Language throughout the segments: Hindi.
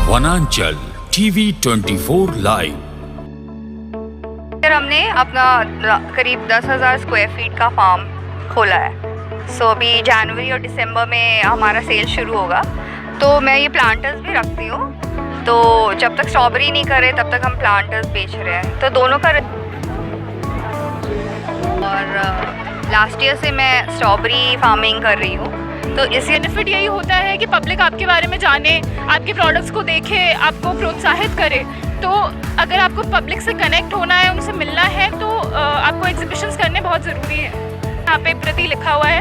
वनांचल टीवी 24 लाइव। हमने अपना करीब 10,000 स्क्वायर फीट का फार्म खोला है। सो अभी जनवरी और दिसंबर में हमारा सेल शुरू होगा। तो मैं ये प्लांटर्स भी रखती हूँ, तो जब तक स्ट्रॉबेरी नहीं करे तब तक हम प्लांटर्स बेच रहे हैं, तो दोनों का। और लास्ट ईयर से मैं स्ट्रॉबेरी फार्मिंग कर रही हूँ। तो इससे बेनिफिट यही होता है कि पब्लिक आपके बारे में जाने, आपके प्रोडक्ट्स को देखे, आपको प्रोत्साहित करे। तो अगर आपको पब्लिक से कनेक्ट होना है, उनसे मिलना है, तो आपको एग्जीबिशंस करने बहुत ज़रूरी है। यहाँ पे प्रति लिखा हुआ है।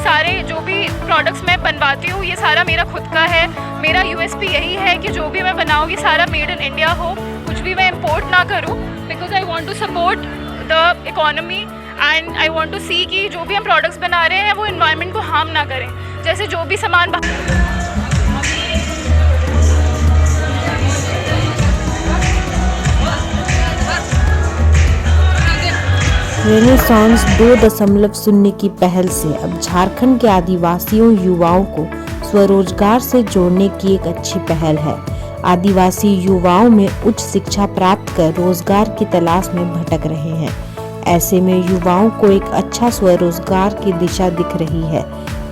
सारे जो भी प्रोडक्ट्स मैं बनवाती हूँ ये सारा मेरा खुद का है। मेरा यूएसपी यही है कि जो भी मैं बनाऊँ ये सारा मेड इन इंडिया हो, कुछ भी मैं इम्पोर्ट ना करूँ, because I want to support the economy and I want to see कि जो भी हम प्रोडक्ट्स बना रहे हैं वो इन्वायरमेंट को हार्म ना करें। जैसे जो भी सामान रेनेसांस 2.0 की पहल से अब झारखंड के आदिवासियों युवाओं को स्वरोजगार से जोड़ने की एक अच्छी पहल है। आदिवासी युवाओं में उच्च शिक्षा प्राप्त कर रोजगार की तलाश में भटक रहे हैं। ऐसे में युवाओं को एक अच्छा स्वरोजगार की दिशा दिख रही है,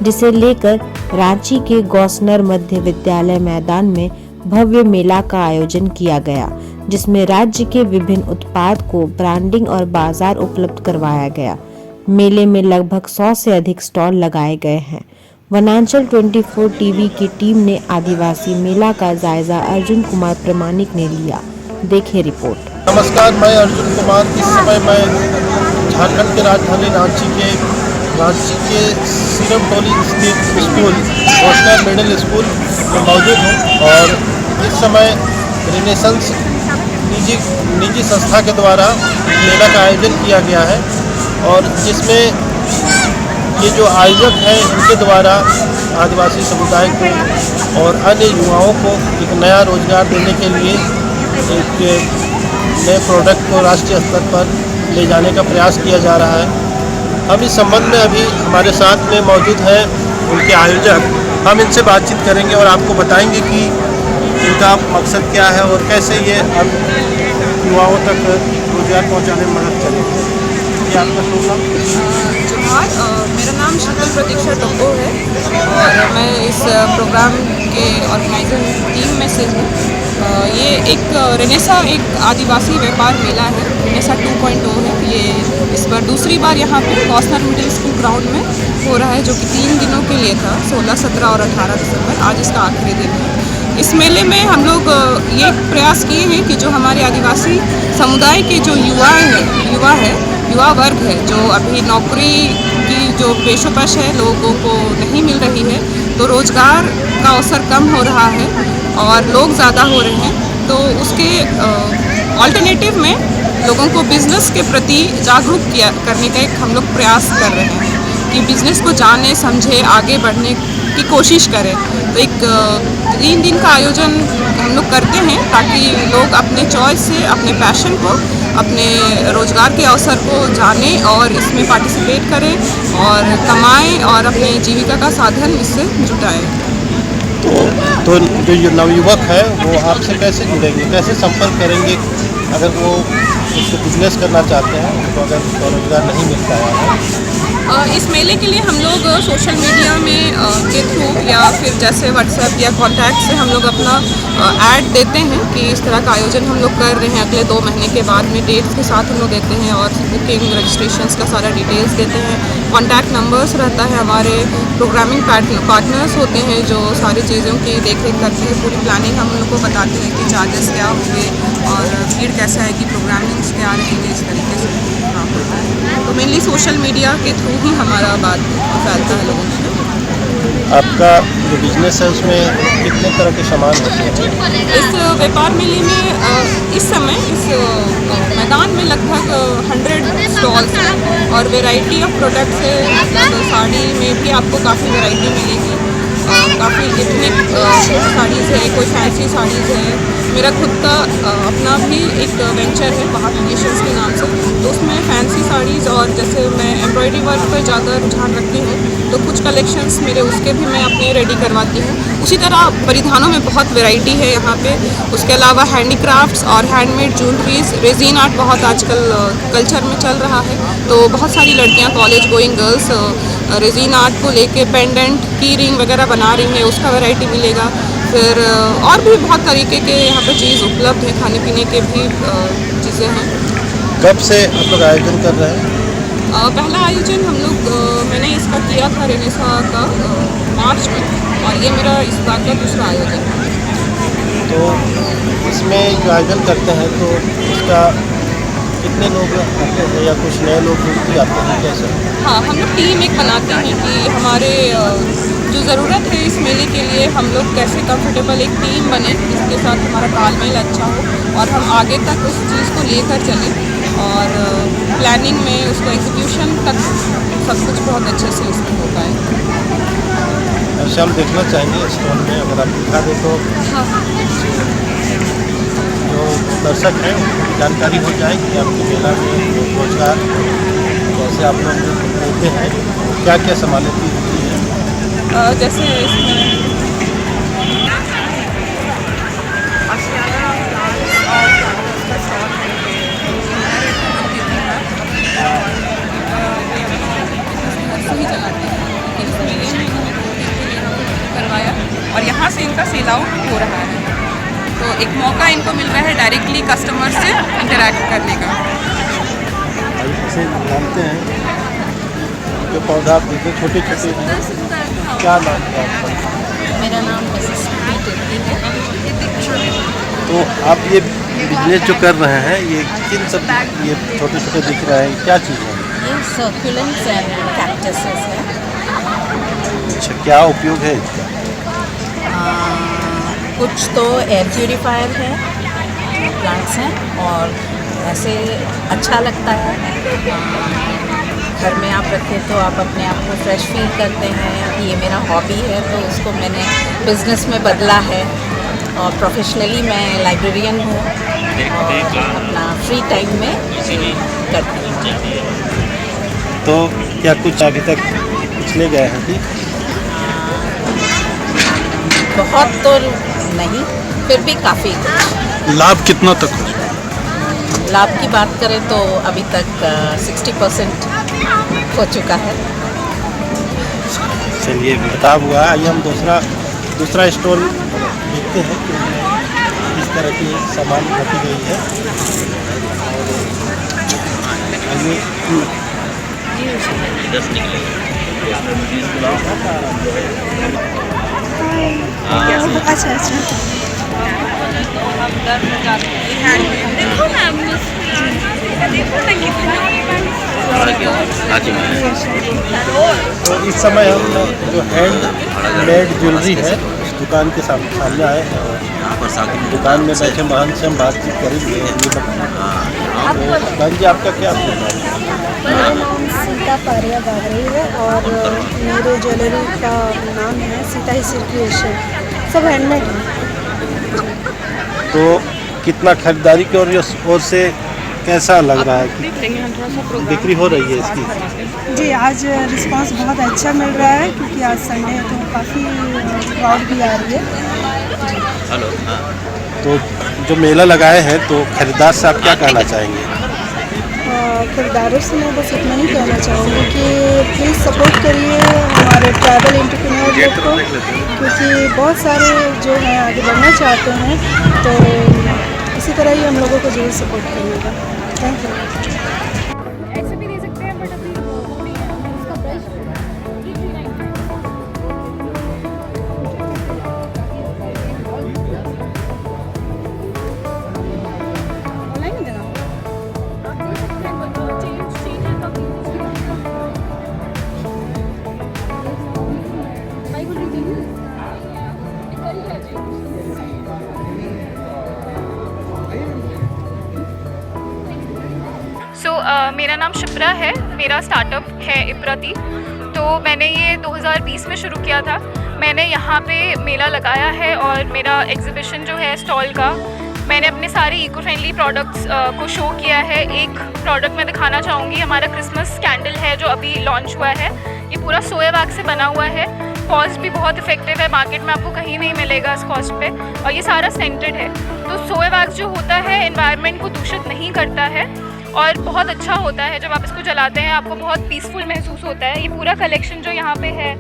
जिसे लेकर रांची के गौसनर मध्य विद्यालय मैदान में भव्य मेला का आयोजन किया गया, जिसमें राज्य के विभिन्न उत्पाद को ब्रांडिंग और बाजार उपलब्ध करवाया गया। मेले में लगभग 100 से अधिक स्टॉल लगाए गए हैं। वनांचल 24 टीवी की टीम ने आदिवासी मेला का जायजा अर्जुन कुमार प्रमाणिक ने लिया। देखे रिपोर्ट। नमस्कार, मैं अर्जुन कुमार। इस समय मैं झारखंड के राजधानी रांची के सीरम टोली स्थित स्कूल गौसनर मिडिल स्कूल में मौजूद हूँ। और इस समय रेनेसांस निजी संस्था के द्वारा मेला का आयोजन किया गया है, और जिसमें ये जो आयोजक हैं उनके द्वारा आदिवासी समुदाय को और अन्य युवाओं को एक नया रोजगार देने के लिए एक नए प्रोडक्ट को राष्ट्रीय स्तर पर ले जाने का प्रयास किया जा रहा है। हम इस संबंध में अभी हमारे साथ में मौजूद हैं उनके आयोजक। हम इनसे बातचीत करेंगे और आपको बताएंगे कि इनका मकसद क्या है और कैसे ये अब युवाओं तक रोजगार पहुंचाने में मदद करेंगे। ये आपका शुभ नाम? जोहार, मेरा नाम शीतल प्रतीक्षा टोको है और मैं इस प्रोग्राम के ऑर्गेनाइजिंग टीम में से हूँ। ये एक आदिवासी व्यापार मेला है, रेनेसा 2.0 है। ये इस बार दूसरी बार यहाँ पे गौसनर मिडिल स्कूल ग्राउंड में हो रहा है, जो कि 3 दिनों के लिए था, 16, 17 और 18 दिसंबर। आज इसका आखिरी दिन है। इस मेले में हम लोग ये प्रयास किए हैं कि जो हमारे आदिवासी समुदाय के जो युवा वर्ग है, जो अभी नौकरी की जो पेशोपेश है लोगों को नहीं मिल रही है, तो रोज़गार का अवसर कम हो रहा है और लोग ज़्यादा हो रहे हैं। तो उसके ऑल्टरनेटिव में लोगों को बिज़नेस के प्रति जागरूक करने का एक हम लोग प्रयास कर रहे हैं कि बिज़नेस को जाने समझे आगे बढ़ने की कोशिश करें। तो एक 3 दिन का आयोजन हम लोग करते हैं ताकि लोग अपने चॉइस से अपने पैशन को, अपने रोज़गार के अवसर को जाने और इसमें पार्टिसिपेट करें और कमाएं और अपने जीविका का साधन इससे जुटाएं। तो जो नवयुवक है वो आपसे कैसे जुड़ेंगे, कैसे संपर्क करेंगे अगर वो उसको बिजनेस करना चाहते हैं, उनको अगर रोजगार नहीं मिल पाया है? इस मेले के लिए हम लोग सोशल मीडिया में के थ्रू या फिर जैसे व्हाट्सएप या कॉन्टैक्ट से हम लोग अपना ऐड देते हैं कि इस तरह का आयोजन हम लोग कर रहे हैं। अगले 2 महीने के बाद में डेट्स के साथ हम लोग देते हैं और बुकिंग रजिस्ट्रेशंस का सारा डिटेल्स देते हैं। कॉन्टैक्ट नंबर्स रहता है, हमारे प्रोग्रामिंग पार्टनर्स होते हैं जो सारी चीज़ों की देखरेख करते हैं। पूरी प्लानिंग हम उनको बताते हैं कि चार्जेस क्या होंगे और भीड़ कैसा है कि प्रोग्रामिंग्स क्या रहेंगे, इस तरीके से काम होता है। तो मेनली सोशल मीडिया के थ्रू ही हमारा बात फैलता है लोगों तक। आपका जो बिजनेस है उसमें कितने तरह के सामान होते हैं? इस व्यापार मेले में इस समय इस मैदान में लगभग 100 स्टॉल्स हैं और वेराइटी ऑफ प्रोडक्ट्स है। मतलब साड़ी में भी आपको काफ़ी वैरायटी मिलेगी काफ़ी एथनिक साड़ीज़ है, कोई फैंसी साड़ीज़ है। मेरा खुद का अपना भी एक वेंचर है बाहर क्रिएशंस के नाम से, तो उसमें फैंसी साड़ीज़ और जैसे मैं एम्ब्रॉयडरी वर्क पर ज़्यादा रुझान रखती हूँ, तो कुछ कलेक्शंस मेरे उसके भी मैं अपने रेडी करवाती हूँ। उसी तरह परिधानों में बहुत वैरायटी है यहाँ पे। उसके अलावा हैंडीक्राफ्ट्स और हैंडमेड ज्वेलरीज, रेजिन आर्ट बहुत आजकल कल्चर में चल रहा है, तो बहुत सारी लड़कियाँ college going girls resin art को लेके पेंडेंट की रिंग वगैरह बना रही हैं, उसका वैरायटी मिलेगा। फिर और भी बहुत तरीके के यहाँ पे चीज़ उपलब्ध है, खाने पीने के भी चीज़ें हैं। कब से आप लोग आयोजन कर रहे हैं? पहला आयोजन हम लोग मैंने इसका किया था रेनेसा का मार्च में, और ये मेरा इस बार का दूसरा आयोजन है। तो इसमें जो आयोजन करते हैं तो इसका कितने लोग आते हैं या कुछ नए लोग भी आते हैं, कैसे? हाँ, हम लोग टीम एक बनाते हैं कि हमारे जो ज़रूरत है इस मेले के लिए, हम लोग कैसे कंफर्टेबल एक टीम बने जिसके साथ हमारा तालमेल अच्छा हो और हम आगे तक उस चीज़ को लेकर चलें, और प्लानिंग में उसको एग्जीक्यूशन तक सब कुछ बहुत अच्छे से उसमें हो पाए। ऐसे हम देखना चाहेंगे स्टॉल में, अगर आप दिखा दें तो हाँ, जो दर्शक हैं उनको जानकारी हो जाए कि आपके मेला में रोजगार जैसे आप लोग देते हैं, क्या क्या सामानें होती है। जैसे इसमें सही चलाते हैं, लेकिन इसमें ये है कि मैं 2-3 दिन यहाँ पे करवाया और यहाँ से इनका सेल आउट हो रहा है, तो एक मौका इनको मिल रहा है डायरेक्टली कस्टमर से इंटरेक्ट करने का। ऐसे जानते हैं जो पौधा आप देते छोटे छोटे हैं, क्या नाम है आपका? मेरा नाम मिसेस टिर्की है। तो आप ये बिजनेस जो कर रहे हैं, ये किन सब ये छोटे छोटे दिख रहे हैं, क्या चीज़ है? ये सर्कुलेंट्स एंड कैक्टसेस है। अच्छा, क्या उपयोग है इसका? कुछ तो एयर प्यूरीफायर है, प्लांट्स हैं, और ऐसे अच्छा लगता है। घर में आप रखें तो आप अपने आप को फ्रेश फील करते हैं। ये मेरा हॉबी है तो उसको मैंने बिज़नेस में बदला है, और प्रोफेशनली मैं लाइब्रेरियन हूँ और अपना फ्री टाइम में करती हूँ। तो क्या कुछ अभी तक पिछले गए हैं कि? बहुत तो नहीं, फिर भी काफ़ी। लाभ कितना तक हो? लाभ की बात करें तो अभी तक 60% हो चुका है। चलिए, बता हुआ। आइए हम दूसरा स्टॉल देखते हैं कि इस तरह की सामान रखी गई है। अच्छा अच्छा, देखो ना, देखो ना कितना। तो इस समय हम जो हैंड मेड ज्वेलरी है उस दुकान के सामने आए हैं, और दुकान में बैठे महान से हम बातचीत करेंगे। तो बहन जी, आपका क्या नाम है? मेरा नाम सीता पारिया बाबरी है, और मेरे ज्वेलरी का नाम है सीता ही सर्कुलेशन। सब हैंडमेड है। तो कितना खरीदारी की ओर से कैसा लग रहा है कि बिक्री हो रही है इसकी? जी, आज रिस्पांस बहुत अच्छा मिल रहा है, क्योंकि आज संडे है तो काफ़ी क्राउड भी आ रही है। तो जो मेला लगाए हैं तो खरीदार से आप क्या कहना चाहेंगे? खरीदारों से मैं बस इतना ही कहना चाहूँगी कि प्लीज़ सपोर्ट करिए हमारे ट्रैवल एंटरप्रेन्योर लोग को, क्योंकि बहुत सारे जो हैं आगे बढ़ना चाहते हैं, तो इसी तरह ही हम लोगों को जरूर सपोर्ट करिएगा। Thank you. ऐसे भी दे सकते हैं, बट अभी वो नहीं है उसका ब्रश। मेरा नाम शिप्रा है, मेरा स्टार्टअप है इप्रति। तो मैंने ये 2020 में शुरू किया था। मैंने यहाँ पे मेला लगाया है और मेरा एग्जीबिशन जो है स्टॉल का, मैंने अपने सारे इको फ्रेंडली प्रोडक्ट्स को शो किया है। एक प्रोडक्ट मैं दिखाना चाहूँगी, हमारा क्रिसमस कैंडल है जो अभी लॉन्च हुआ है। ये पूरा सोया वैक्स से बना हुआ है, कॉस्ट भी बहुत इफेक्टिव है, मार्केट में आपको कहीं नहीं मिलेगा इस कॉस्ट पे, और ये सारा सेंटेड है। तो सोया वैक्स जो होता है एनवायरनमेंट को दूषित नहीं करता है और बहुत अच्छा होता है। जब आप इसको जलाते हैं आपको बहुत पीसफुल महसूस होता है। ये पूरा कलेक्शन जो यहाँ पे है,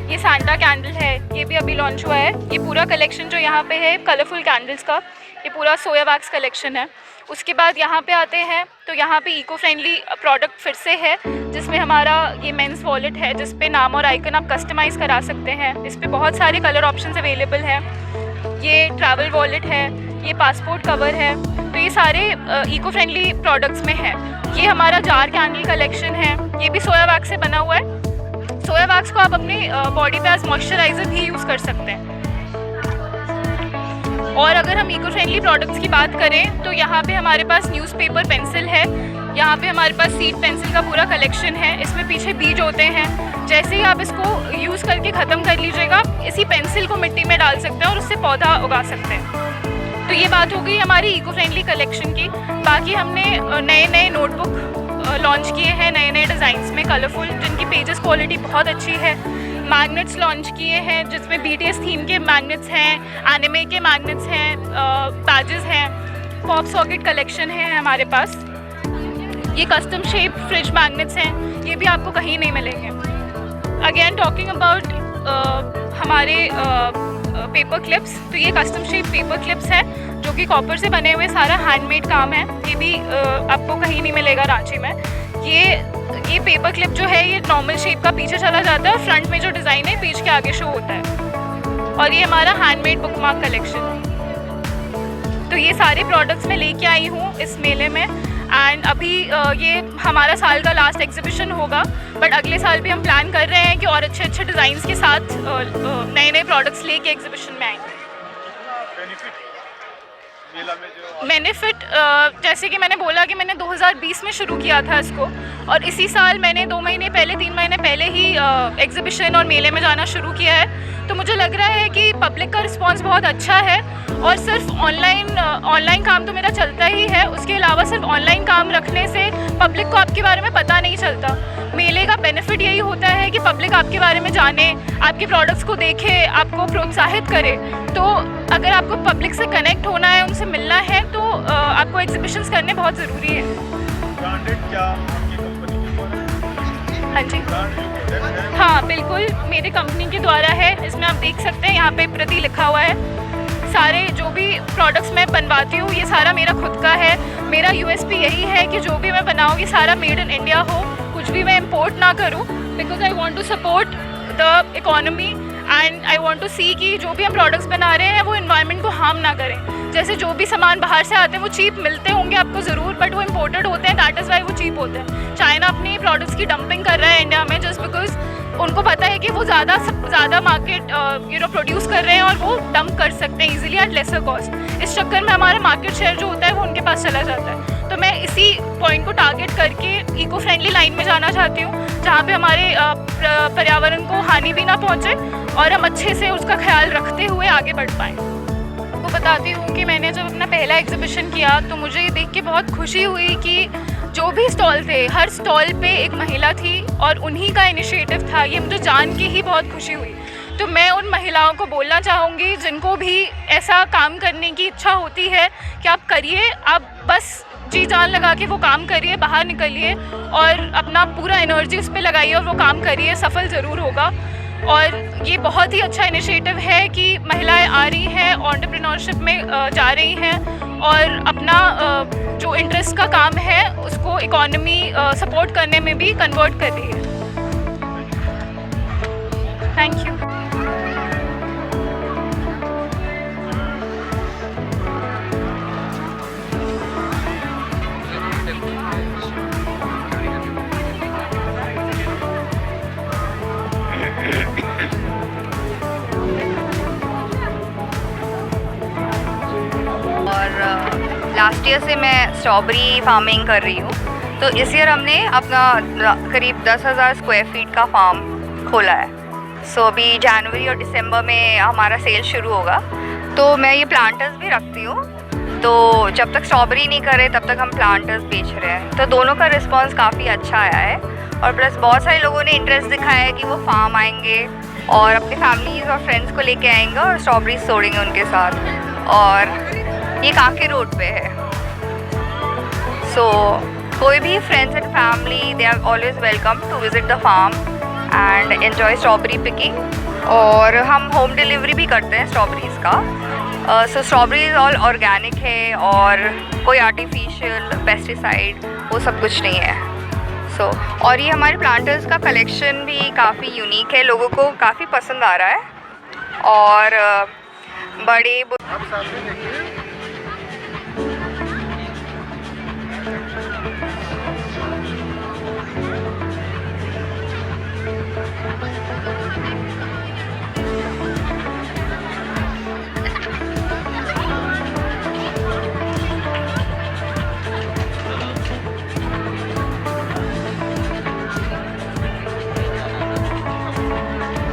ये सांता कैंडल है, ये भी अभी लॉन्च हुआ है। ये पूरा कलेक्शन जो यहाँ पे है कलरफुल कैंडल्स का, ये पूरा सोया वैक्स कलेक्शन है। उसके बाद यहाँ पे आते हैं तो यहाँ पे इको फ्रेंडली प्रोडक्ट फिर से है, जिसमें हमारा ये मेंस वॉलेट है, जिस पे नाम और आइकन आप कस्टमाइज़ करा सकते हैं। इस पे बहुत सारे कलर ऑप्शंस अवेलेबल हैं। ये ट्रैवल वॉलेट है, ये पासपोर्ट कवर है, तो ये सारे इको फ्रेंडली प्रोडक्ट्स में है। ये हमारा जार कैंडल कलेक्शन है, ये भी सोया वैक्स से बना हुआ है। सोया वैक्स को आप अपने बॉडी पे एज मॉइस्चराइज़र भी यूज़ कर सकते हैं। और अगर हम इको फ्रेंडली प्रोडक्ट्स की बात करें तो यहाँ पे हमारे पास न्यूज़पेपर पेंसिल है, यहाँ पे हमारे पास सीड पेंसिल का पूरा कलेक्शन है। इसमें पीछे बीज होते हैं, जैसे ही आप इसको यूज़ करके ख़त्म कर लीजिएगा, इसी पेंसिल को मिट्टी में डाल सकते हैं और उससे पौधा उगा सकते हैं। तो ये बात हो गई हमारी इको फ्रेंडली कलेक्शन की। बाकी हमने नए नए नोटबुक लॉन्च किए हैं, नए नए डिज़ाइंस में कलरफुल, जिनकी पेजेस क्वालिटी बहुत अच्छी है। मैग्नेट्स लॉन्च किए हैं जिसमें BTS थीम के मैग्नेट्स हैं, एनिमे के मैग्नेट्स हैं, पैजेस हैं, पॉप सॉकेट कलेक्शन है हमारे पास। ये कस्टम शेप फ्रिज मैग्नेट्स हैं, ये भी आपको कहीं नहीं मिलेंगे। अगेन टॉकिंग अबाउट हमारे पेपर क्लिप्स, तो ये कस्टम शेप पेपर क्लिप्स हैं जो कि कॉपर से बने हुए, सारा हैंडमेड काम है। ये भी आपको कहीं नहीं मिलेगा रांची में। ये पेपर क्लिप जो है ये नॉर्मल शेप का पीछे चला जाता है और फ्रंट में जो डिज़ाइन है पेज के आगे शो होता है। और ये हमारा हैंडमेड बुकमार्क कलेक्शन है। तो ये सारे प्रोडक्ट्स मैं लेके आई हूँ इस मेले में। एंड अभी ये हमारा साल का लास्ट एग्जीबिशन होगा, बट अगले साल भी हम प्लान कर रहे हैं कि और अच्छे अच्छे डिज़ाइंस के साथ नए नए प्रोडक्ट्स लेके एग्जीबिशन में आएंगे। बेनिफिट जैसे कि मैंने बोला कि मैंने 2020 में शुरू किया था इसको, और इसी साल मैंने 2 महीने पहले 3 महीने पहले ही एग्जीबिशन और मेले में जाना शुरू किया है। तो मुझे लग रहा है कि पब्लिक का रिस्पांस बहुत अच्छा है। और सिर्फ ऑनलाइन काम तो मेरा चलता ही है, उसके अलावा सिर्फ ऑनलाइन काम रखने से पब्लिक को आपके बारे में पता नहीं चलता। मेले का बेनिफिट यही होता है कि पब्लिक आपके बारे में जाने, आपके प्रोडक्ट्स को देखे, आपको प्रोत्साहित करे। तो अगर आपको पब्लिक से कनेक्ट होना है, उनसे मिलना है, तो आपको एग्जीबिशंस करने बहुत ज़रूरी है। हाँ जी, हाँ बिल्कुल, मेरी कंपनी के द्वारा है। इसमें आप देख सकते हैं यहाँ पे प्रति लिखा हुआ है। सारे जो भी प्रोडक्ट्स मैं बनवाती हूँ ये सारा मेरा खुद का है। मेरा USP यही है कि जो भी मैं बनाऊँ ये सारा मेड इन इंडिया हो, कुछ भी मैं इम्पोर्ट ना करूँ, because I want to support the economy and I want to see कि जो भी हम प्रोडक्ट्स बना रहे हैं वो इन्वायरमेंट को हार्म ना करें। जैसे जो भी सामान बाहर से आते हैं वो चीप मिलते होंगे आपको ज़रूर, बट वो इम्पोर्टेड होते हैं, दैट इज़ वाई वो चीप होते हैं। चाइना अपनी प्रोडक्ट्स की डंपिंग कर रहा है इंडिया में जस्ट बिकॉज उनको पता है कि वो ज़्यादा मार्केट प्रोड्यूस कर रहे हैं और वो डंप कर सकते हैं इजीली एट लेसर कॉस्ट। इस चक्कर में हमारा मार्केट शेयर जो होता है वो उनके पास चला जाता है। तो मैं इसी पॉइंट को टारगेट करके इको फ्रेंडली लाइन में जाना चाहती हूँ, जहाँ पे हमारे पर्यावरण को हानि भी ना पहुँचे और हम अच्छे से उसका ख्याल रखते हुए आगे बढ़ पाएँ। आपको बताती हूँ कि मैंने जब अपना पहला एग्जीबिशन किया तो मुझे ये देख के बहुत खुशी हुई कि जो भी स्टॉल थे, हर स्टॉल पे एक महिला थी और उन्हीं का इनिशिएटिव था। ये मुझे जान के ही बहुत खुशी हुई। तो मैं उन महिलाओं को बोलना चाहूँगी जिनको भी ऐसा काम करने की इच्छा होती है कि आप करिए, आप बस जी जान लगा के वो काम करिए, बाहर निकलिए और अपना पूरा एनर्जी उस पर लगाइए और वो काम करिए, सफल ज़रूर होगा। और ये बहुत ही अच्छा इनिशिएटिव है कि महिलाएं आ रही हैं, एंटरप्रेन्योरशिप में जा रही हैं और अपना जो इंटरेस्ट का काम है उसको इकोनॉमी सपोर्ट करने में भी कन्वर्ट कर रही है। Thank you. लास्ट ईयर से मैं स्ट्रॉबेरी फार्मिंग कर रही हूँ, तो इस ईयर हमने अपना करीब 10,000 स्क्वायर फीट का फार्म खोला है। सो अभी जनवरी और दिसंबर में हमारा सेल शुरू होगा। तो मैं ये प्लांटर्स भी रखती हूँ, तो जब तक स्ट्रॉबेरी नहीं करे तब तक हम प्लांटर्स बेच रहे हैं। तो दोनों का रिस्पांस काफ़ी अच्छा आया है और प्लस बहुत सारे लोगों ने इंटरेस्ट दिखाया है कि वो फार्म आएंगे और अपने फैमिलीज़ और फ्रेंड्स को लेके आएंगे और स्ट्रॉबेरीज तोड़ेंगे उनके साथ। और ये कांके रोड पे है, सो कोई भी friends and family they are always welcome to visit the farm and enjoy strawberry picking. और हम होम डिलीवरी भी करते हैं स्ट्रॉबेरीज़ का। सो स्ट्रॉबेरीज ऑल ऑर्गेनिक है और कोई आर्टिफिशियल पेस्टिसाइड वो सब कुछ नहीं है। सो और ये हमारे प्लांटर्स का कलेक्शन भी काफ़ी यूनिक है, लोगों को काफ़ी पसंद आ रहा है। और बड़े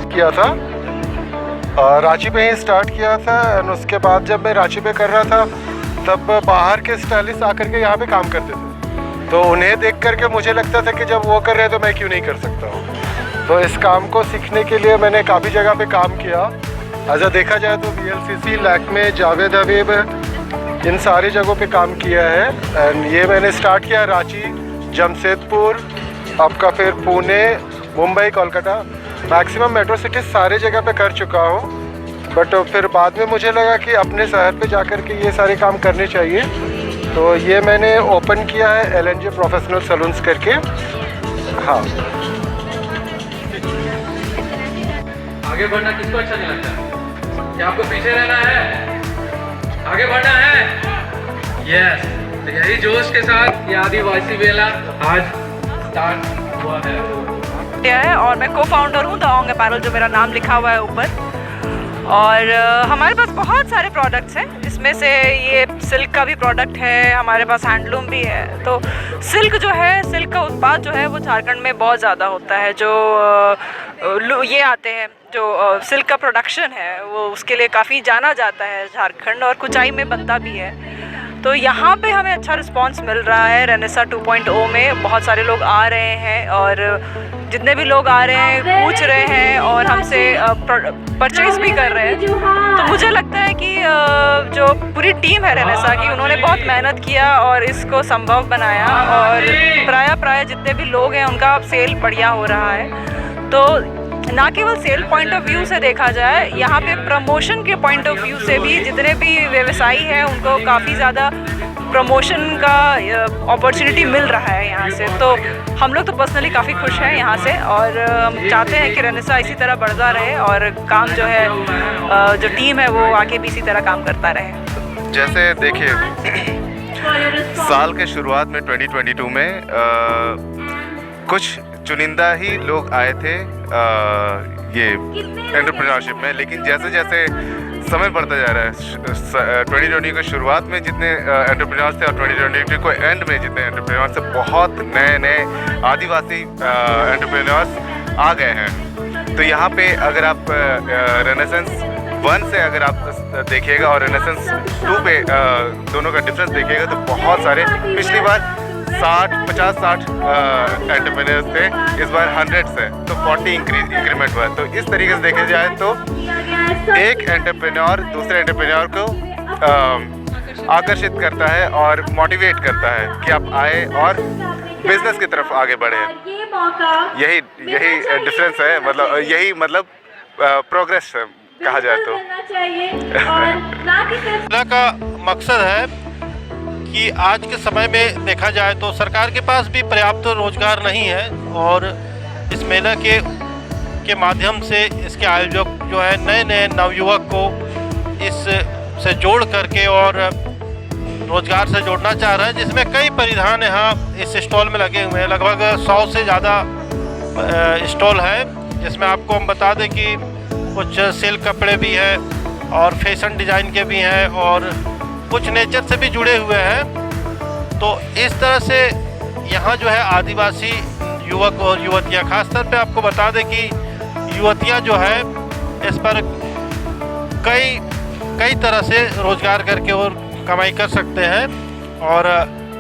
किया था, रांची पे ही स्टार्ट किया था। और उसके बाद जब मैं रांची पे कर रहा था तब बाहर के स्टाइलिस्ट आकर के यहाँ पे काम करते थे, तो उन्हें देख करके मुझे लगता था कि जब वो कर रहे हैं तो मैं क्यों नहीं कर सकता हूँ। तो इस काम को सीखने के लिए मैंने काफ़ी जगह पे काम किया। ऐसा देखा जाए तो VLCC, लैक्मे, जावेद हबीब, इन सारी जगहों पे काम किया है। एंड ये मैंने स्टार्ट किया रांची, जमशेदपुर, आपका फिर Pune, Mumbai, Kolkata, maximum metro cities सारे जगह पे कर चुका हूँ। बट फिर बाद में मुझे लगा कि अपने शहर पे जाकर के ये सारे काम करने चाहिए, तो ये मैंने ओपन किया है LNJ प्रोफेशनल सलून्स करके। हाँ, आगे बढ़ना किसको अच्छा नहीं लगता? क्या आपको पीछे रहना है? आगे बढ़ना है? यस, तो यही जोश के साथ ये आदिवासी मेला आज स्टार्ट हुआ है। और मैं को-फाउंडर हूँ दाओंग अपैरल, जो मेरा नाम लिखा हुआ है ऊपर। और हमारे पास बहुत सारे प्रोडक्ट्स हैं, जिसमें से ये सिल्क का भी प्रोडक्ट है, हमारे पास हैंडलूम भी है। तो सिल्क जो है, सिल्क का उत्पाद जो है वो झारखंड में बहुत ज़्यादा होता है। जो ये आते हैं, जो सिल्क का प्रोडक्शन है वो उसके लिए काफ़ी जाना जाता है झारखंड, और कुचाई में बनता भी है। तो यहाँ पे हमें अच्छा रिस्पांस मिल रहा है। रेनेसा 2.0 में बहुत सारे लोग आ रहे हैं, और जितने भी लोग आ रहे हैं पूछ रहे हैं और हमसे परचेज़ भी कर रहे हैं। तो मुझे लगता है कि जो पूरी टीम है रेनेसा की, उन्होंने बहुत मेहनत किया और इसको संभव बनाया। और प्राय जितने भी लोग हैं उनका अब सेल बढ़िया हो रहा है। तो ना केवल सेल पॉइंट ऑफ व्यू से देखा जाए, यहाँ पे प्रमोशन के पॉइंट ऑफ व्यू से भी जितने भी व्यवसायी हैं उनको काफ़ी ज़्यादा प्रमोशन का अपॉर्चुनिटी मिल रहा है यहाँ से। तो हम लोग तो पर्सनली काफ़ी खुश हैं यहाँ से, और हम चाहते हैं कि रेनेसा इसी तरह बढ़ता रहे और काम जो है, जो टीम है वो आगे भी इसी तरह काम करता रहे। जैसे देखिए, साल के शुरुआत में 2022 में कुछ चुनिंदा ही लोग आए थे ये एंटरप्रेन्योरशिप में, लेकिन जैसे जैसे समय बढ़ता जा रहा है, 2020 की शुरुआत में जितने एंटरप्रेन्योर्स थे और 2020 को एंड में जितने एंटरप्रेन्योर्स थे, बहुत नए आदिवासी एंटरप्रेन्योर्स आ गए हैं। तो यहाँ पे अगर आप रेनेसेंस 1 से अगर आप देखिएगा और रेनेसेंस 2 पे दोनों का डिफरेंस देखिएगा, तो बहुत सारे, पिछली बार 50-60 एंटरप्रेन्योर्स थे, इस बार 100 है, तो 40 इंक्रीमेंट हुआ। तो इस तरीके से देखे जाए तो एक एंटरप्रेन्योर दूसरे एंटरप्रेन्योर को आकर्षित करता है और मोटिवेट करता है कि आप आए और बिजनेस की तरफ आगे बढ़े। यही डिफरेंस है, मतलब प्रोग्रेस कहा जाए तो। का मकसद है कि आज के समय में देखा जाए तो सरकार के पास भी पर्याप्त रोजगार नहीं है, और इस मेला के माध्यम से इसके आयोजक जो है नए नवयुवक को इस से जोड़ करके और रोजगार से जोड़ना चाह रहे हैं, जिसमें कई परिधान यहाँ इस स्टॉल में लगे हुए हैं। लगभग 100 से ज़्यादा स्टॉल है, जिसमें आपको हम बता दें कि कुछ सिल्क कपड़े भी हैं और फैशन डिज़ाइन के भी हैं, और कुछ नेचर से भी जुड़े हुए हैं। तो इस तरह से यहाँ जो है आदिवासी युवक और युवतियाँ, खासतौर पे आपको बता दें कि युवतियां जो है इस पर कई तरह से रोज़गार करके और कमाई कर सकते हैं और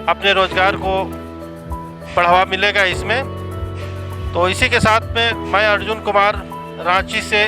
अपने रोज़गार को बढ़ावा मिलेगा इसमें। तो इसी के साथ में मैं अर्जुन कुमार रांची से